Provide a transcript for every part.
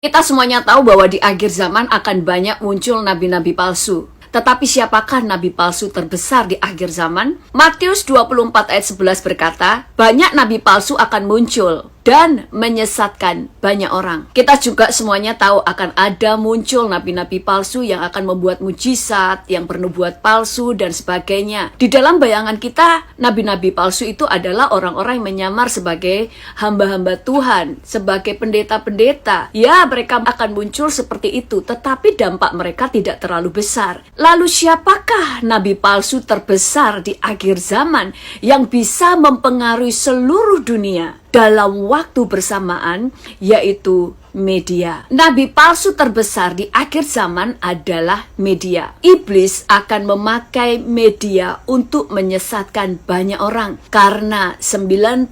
Kita semuanya tahu bahwa di akhir zaman akan banyak muncul nabi-nabi palsu. Tetapi siapakah nabi palsu terbesar di akhir zaman? Matius 24 ayat 11 berkata, banyak nabi palsu akan muncul dan menyesatkan banyak orang. Kita juga semuanya tahu akan ada muncul nabi-nabi palsu yang akan membuat mujizat, yang bernubuat palsu, dan sebagainya. Di dalam bayangan kita, nabi-nabi palsu itu adalah orang-orang yang menyamar sebagai hamba-hamba Tuhan, sebagai pendeta-pendeta. Ya, mereka akan muncul seperti itu, tetapi dampak mereka tidak terlalu besar. Lalu siapakah nabi palsu terbesar di akhir zaman yang bisa mempengaruhi seluruh dunia dalam waktu bersamaan, yaitu media. Nabi palsu terbesar di akhir zaman adalah media. Iblis akan memakai media untuk menyesatkan banyak orang karena 99%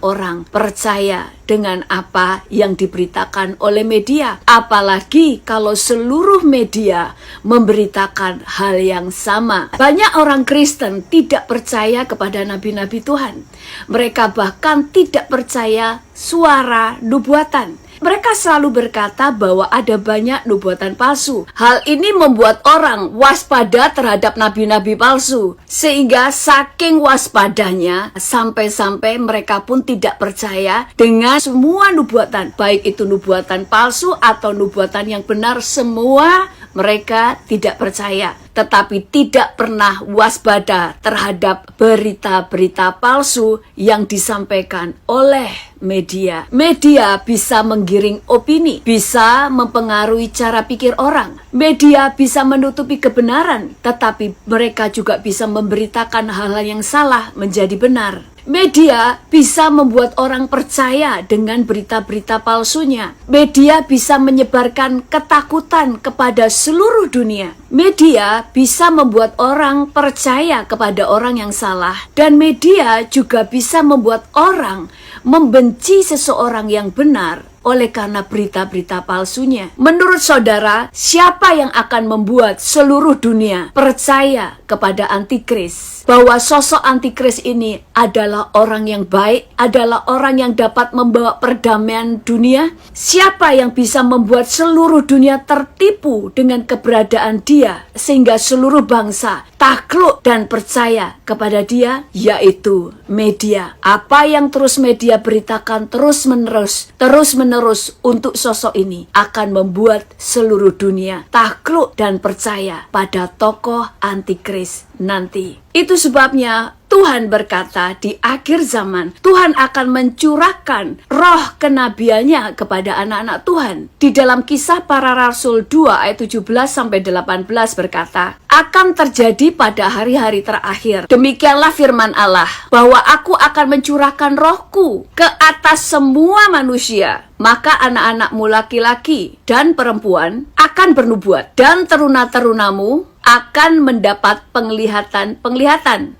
orang percaya dengan apa yang diberitakan oleh media. Apalagi kalau seluruh media memberitakan hal yang sama. Banyak orang Kristen tidak percaya kepada nabi-nabi Tuhan. Mereka bahkan tidak percaya suara nubuatan. Mereka selalu berkata bahwa ada banyak nubuatan palsu. Hal ini membuat orang waspada terhadap nabi-nabi palsu. Sehingga saking waspadanya, sampai-sampai mereka pun tidak percaya dengan semua nubuatan. Baik itu nubuatan palsu atau nubuatan yang benar, semua mereka tidak percaya. Tetapi tidak pernah waspada terhadap berita-berita palsu yang disampaikan oleh media. Media bisa menggiring opini, bisa mempengaruhi cara pikir orang. Media bisa menutupi kebenaran, tetapi mereka juga bisa memberitakan hal-hal yang salah menjadi benar. Media bisa membuat orang percaya dengan berita-berita palsunya. Media bisa menyebarkan ketakutan kepada seluruh dunia. Media bisa membuat orang percaya kepada orang yang salah. Dan media juga bisa membuat orang membenci seseorang yang benar oleh karena berita-berita palsunya. Menurut saudara, siapa yang akan membuat seluruh dunia percaya kepada antikris? Bahwa sosok antikris ini adalah orang yang baik, adalah orang yang dapat membawa perdamaian dunia? Siapa yang bisa membuat seluruh dunia tertipu dengan keberadaan dia, sehingga seluruh bangsa takluk dan percaya kepada dia? Yaitu media. Apa yang terus media beritakan terus-menerus untuk sosok ini akan membuat seluruh dunia takluk dan percaya pada tokoh antikris nanti. Itu sebabnya Tuhan berkata di akhir zaman Tuhan akan mencurahkan roh kenabiannya kepada anak-anak Tuhan. Di dalam Kisah Para Rasul 2 ayat 17-18 berkata, akan terjadi pada hari-hari terakhir. Demikianlah firman Allah, bahwa aku akan mencurahkan rohku ke atas semua manusia. Maka anak-anakmu laki-laki dan perempuan akan bernubuat, dan teruna-terunamu akan mendapat penglihatan,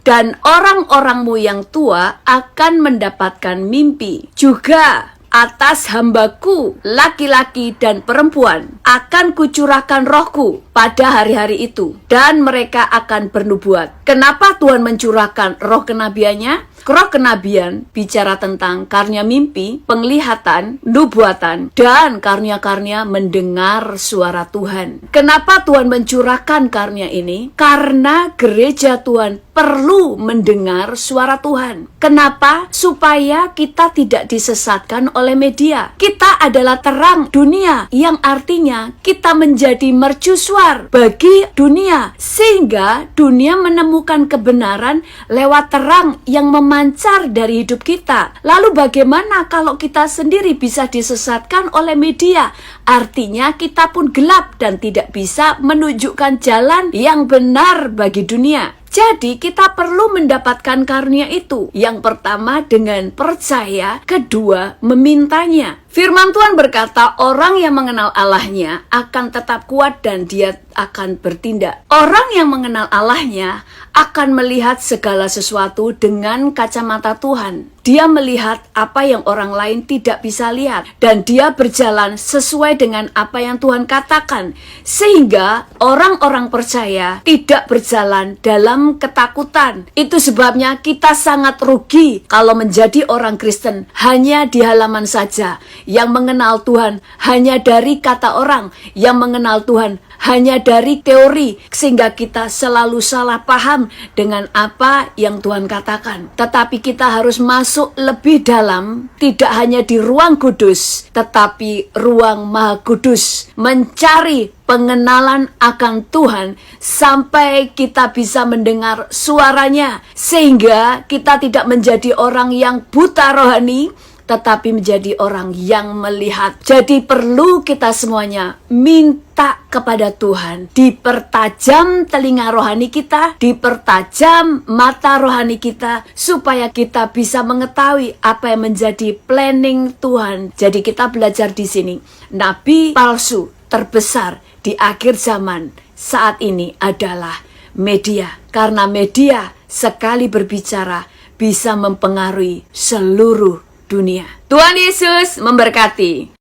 dan orang-orangmu yang tua akan mendapatkan mimpi. Juga atas hambaku laki-laki dan perempuan akan kucurahkan rohku pada hari-hari itu, dan mereka akan bernubuat. Kenapa Tuhan mencurahkan roh kenabiannya? Roh kenabian bicara tentang karunia mimpi, penglihatan, nubuatan, dan karunia-karunia mendengar suara Tuhan. Kenapa Tuhan mencurahkan karunia ini? Karena gereja Tuhan perlu mendengar suara Tuhan. Kenapa? Supaya kita tidak disesatkan oleh media. Kita adalah terang dunia, yang artinya kita menjadi mercusuar bagi dunia, sehingga dunia menemukan kebenaran lewat terang yang memancar dari hidup kita. Lalu bagaimana kalau kita sendiri bisa disesatkan oleh media? Artinya kita pun gelap dan tidak bisa menunjukkan jalan yang benar bagi dunia. Jadi kita perlu mendapatkan karunia itu. Yang pertama dengan percaya, kedua memintanya. Firman Tuhan berkata, orang yang mengenal Allahnya akan tetap kuat dan dia akan bertindak. Orang yang mengenal Allahnya akan melihat segala sesuatu dengan kacamata Tuhan. Dia melihat apa yang orang lain tidak bisa lihat, dan dia berjalan sesuai dengan apa yang Tuhan katakan, sehingga orang-orang percaya tidak berjalan dalam ketakutan. Itu sebabnya kita sangat rugi kalau menjadi orang Kristen hanya di halaman saja. yang mengenal Tuhan hanya dari kata orang, yang mengenal Tuhan hanya dari teori, sehingga kita selalu salah paham dengan apa yang Tuhan katakan. Tetapi kita harus masuk lebih dalam, tidak hanya di ruang kudus, tetapi ruang maha kudus, mencari pengenalan akan Tuhan sampai kita bisa mendengar suaranya, sehingga kita tidak menjadi orang yang buta rohani, tetapi menjadi orang yang melihat. Jadi perlu kita semuanya minta kepada Tuhan, dipertajam telinga rohani kita, dipertajam mata rohani kita, supaya kita bisa mengetahui apa yang menjadi planning Tuhan. Jadi kita belajar di sini, nabi palsu terbesar di akhir zaman saat ini adalah media. Karena media sekali berbicara bisa mempengaruhi seluruh dunia. Tuhan Yesus memberkati.